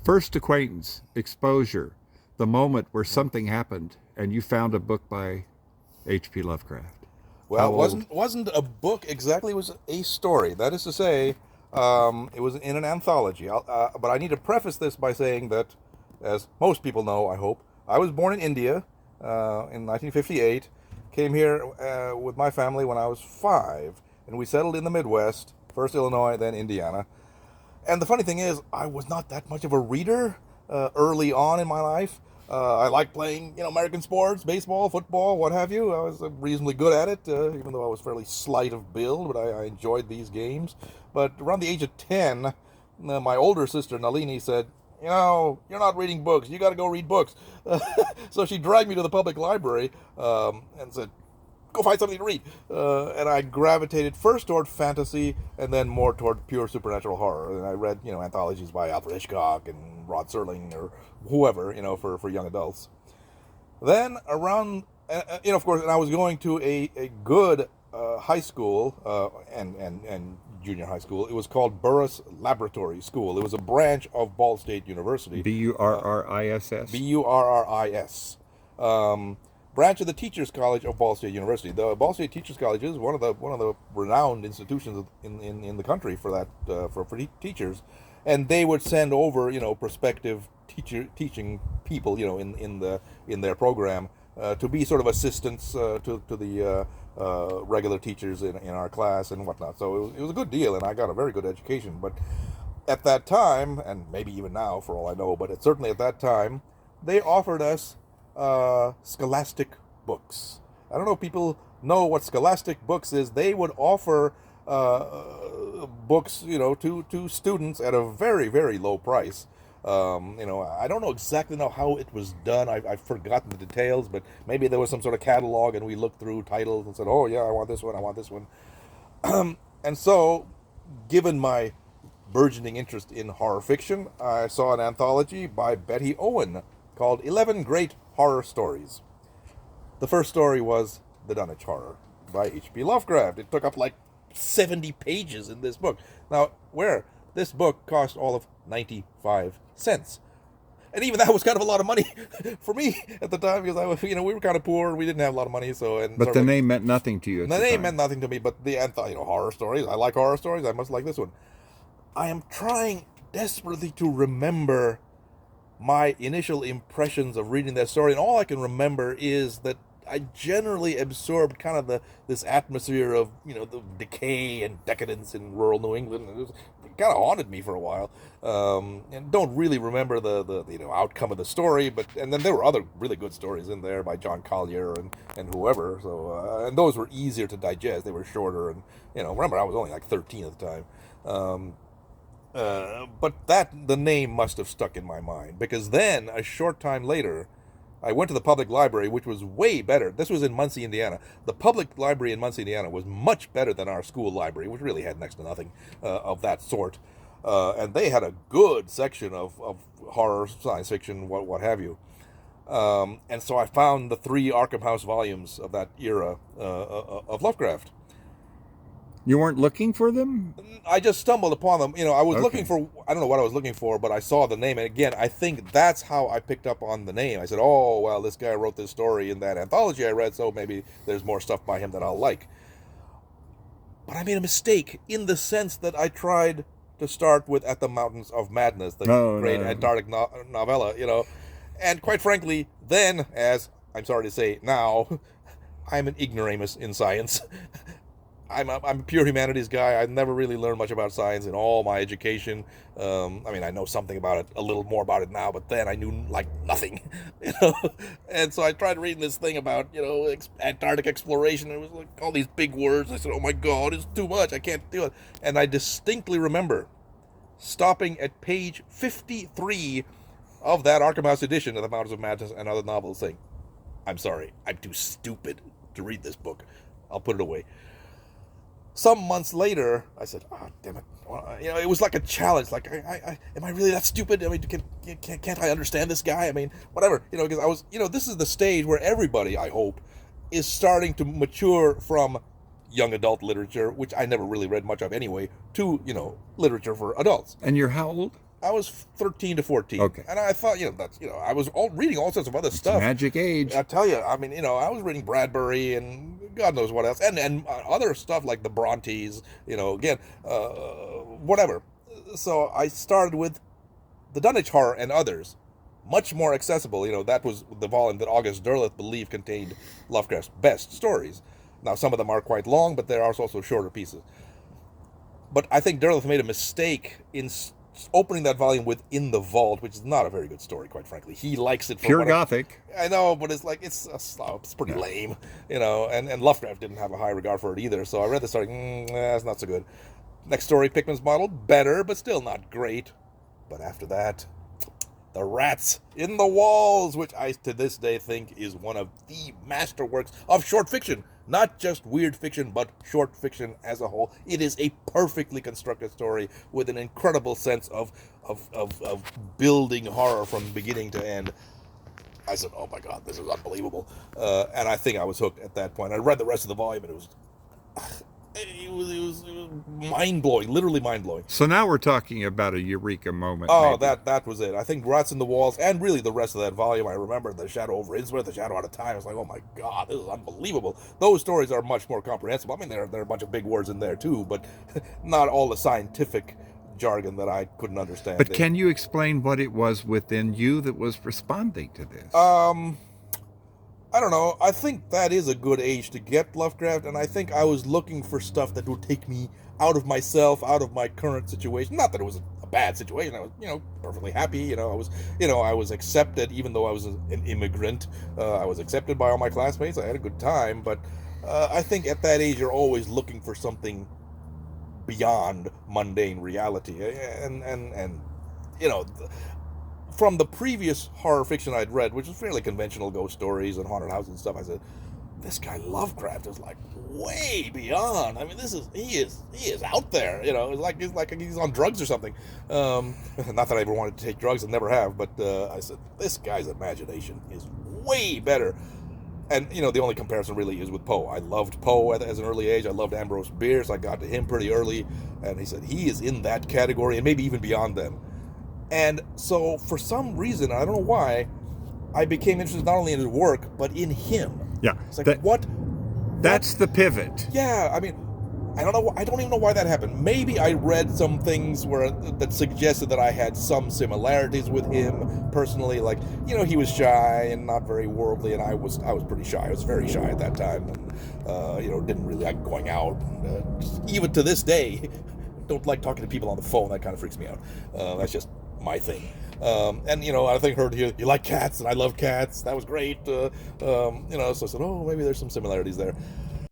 First acquaintance, exposure, the moment where something happened and you found a book by H.P. Lovecraft. Well, How it old? wasn't a book exactly. It was a story. That is to say, it was in an anthology. But I need to preface this by saying that, as most people know, I hope, I was born in India in 1958. Came here with my family when I was 5, and we settled in the Midwest, first Illinois, then Indiana. And the funny thing is, I was not that much of a reader early on in my life. I liked playing, American sports, baseball, football, what have you. I was reasonably good at it, even though I was fairly slight of build, but I enjoyed these games. But around the age of 10, my older sister, Nalini, said, you're not reading books. You got to go read books. So she dragged me to the public library and said, go find something to read. And I gravitated first toward fantasy and then more toward pure supernatural horror. And I read, anthologies by Alfred Hitchcock and Rod Serling or whoever, for young adults. Then around, of course, and I was going to a good high school and junior high school. It was called Burris Laboratory School. It was a branch of Ball State University. Burriss? Burris. Branch of the Teachers College of Ball State University. The Ball State Teachers College is one of the renowned institutions in the country for that for teachers, and they would send over prospective teaching people in their program to be sort of assistants to the regular teachers in our class and whatnot. So it was a good deal, and I got a very good education. But at that time, and maybe even now for all I know, but certainly at that time, they offered us scholastic books. I don't know if people know what scholastic books is. They would offer books, to students at a very, very low price. I don't know exactly how it was done. I've forgotten the details, but maybe there was some sort of catalog and we looked through titles and said, oh yeah, I want this one, I want this one. And so, given my burgeoning interest in horror fiction, I saw an anthology by Betty Owen called 11 Great Horror Stories. The first story was The Dunwich Horror by H.P. Lovecraft. It took up like 70 pages in this book. Now, this book cost all of 95 cents. And even that was kind of a lot of money for me at the time because we were kind of poor. We didn't have a lot of money. But the name meant nothing to you at the the name time. meant nothing to me, but the horror stories. I like horror stories. I must like this one. I am trying desperately to remember my initial impressions of reading that story, and all I can remember is that I generally absorbed kind of this atmosphere of the decay and decadence in rural New England. It kind of haunted me for a while, and don't really remember the outcome of the story. And then there were other really good stories in there by John Collier and whoever. So and those were easier to digest. They were shorter, and remember I was only like 13 at the time. But the name must have stuck in my mind because then a short time later, I went to the public library, which was way better. This was in Muncie, Indiana. The public library in Muncie, Indiana was much better than our school library, which really had next to nothing of that sort. And they had a good section of horror, science fiction, what have you. And so I found the 3 Arkham House volumes of that era of Lovecraft. You weren't looking for them? I just stumbled upon them. I was Okay. looking for, I don't know what I was looking for, but I saw the name. And again, I think that's how I picked up on the name. I said, oh, well, this guy wrote this story in that anthology I read, so maybe there's more stuff by him that I'll like. But I made a mistake in the sense that I tried to start with At the Mountains of Madness, the great Antarctic novella, And quite frankly, then, as I'm sorry to say now, I'm an ignoramus in science. I'm a pure humanities guy. I've never really learned much about science in all my education. I know something about it, a little more about it now, but then I knew like nothing, And so I tried reading this thing about, Antarctic exploration. It was like all these big words. I said, oh my God, it's too much. I can't do it. And I distinctly remember stopping at page 53 of that Arkham House edition of The Mountains of Madness and Other Novels saying, I'm sorry, I'm too stupid to read this book. I'll put it away. Some months later, I said, "Oh, damn it!" It was like a challenge. Like, am I really that stupid? Can't I understand this guy? Whatever. Because I was, this is the stage where everybody, I hope, is starting to mature from young adult literature, which I never really read much of anyway, to literature for adults. And you're how old? I was 13 to 14. Okay. And I thought, I was reading all sorts of other stuff. Magic age. I tell you, I mean, I was reading Bradbury and God knows what else, and other stuff like the Brontes, again, whatever. So I started with the Dunwich Horror and others, much more accessible. That was the volume that August Derleth believed contained Lovecraft's best stories. Now, some of them are quite long, but there are also shorter pieces. But I think Derleth made a mistake in opening that volume with In the Vault, which is not a very good story, quite frankly. He likes it for Pure Gothic. I know, but it's like, it's pretty lame, and Lovecraft didn't have a high regard for it either. So I read the story, it's not so good. Next story, Pickman's Model, better, but still not great. But after that, The Rats in the Walls, which I to this day think is one of the masterworks of short fiction. Not just weird fiction, but short fiction as a whole. It is a perfectly constructed story with an incredible sense of building horror from beginning to end. I said, oh my God, this is unbelievable. And I think I was hooked at that point. I read the rest of the volume and it was mind-blowing, literally mind-blowing. So now we're talking about a eureka moment. Oh, maybe. that was it. I think Rats in the Walls, and really the rest of that volume, I remember The Shadow over Innsmouth, The Shadow Out of Time. I was like, oh my God, this is unbelievable. Those stories are much more comprehensible. I mean, there are a bunch of big words in there too, but not all the scientific jargon that I couldn't understand. But can you explain what it was within you that was responding to this? I don't know. I think that is a good age to get Lovecraft, and I think I was looking for stuff that would take me out of myself, out of my current situation. Not that it was a bad situation. I was, perfectly happy. I was accepted, even though I was an immigrant. I was accepted by all my classmates. I had a good time, but I think at that age you're always looking for something beyond mundane reality, and from the previous horror fiction I'd read, which was fairly conventional ghost stories and haunted houses and stuff, I said, this guy Lovecraft is like way beyond. I mean, he is out there. It's like he's on drugs or something. Not that I ever wanted to take drugs, and never have, but I said, this guy's imagination is way better. And the only comparison really is with Poe. I loved Poe as an early age. I loved Ambrose Bierce. I got to him pretty early, and he said he is in that category and maybe even beyond them. And so, for some reason, I don't know why, I became interested not only in his work, but in him. Yeah. It's like, what? That's the pivot. Yeah, I mean, I don't even know why that happened. Maybe I read some things that suggested that I had some similarities with him personally. Like, he was shy and not very worldly, and I was pretty shy. I was very shy at that time, and didn't really like going out. Even to this day, don't like talking to people on the phone. That kind of freaks me out. That's just my thing. And I think heard you like cats, and I love cats. That was great. So I said, oh, maybe there's some similarities there.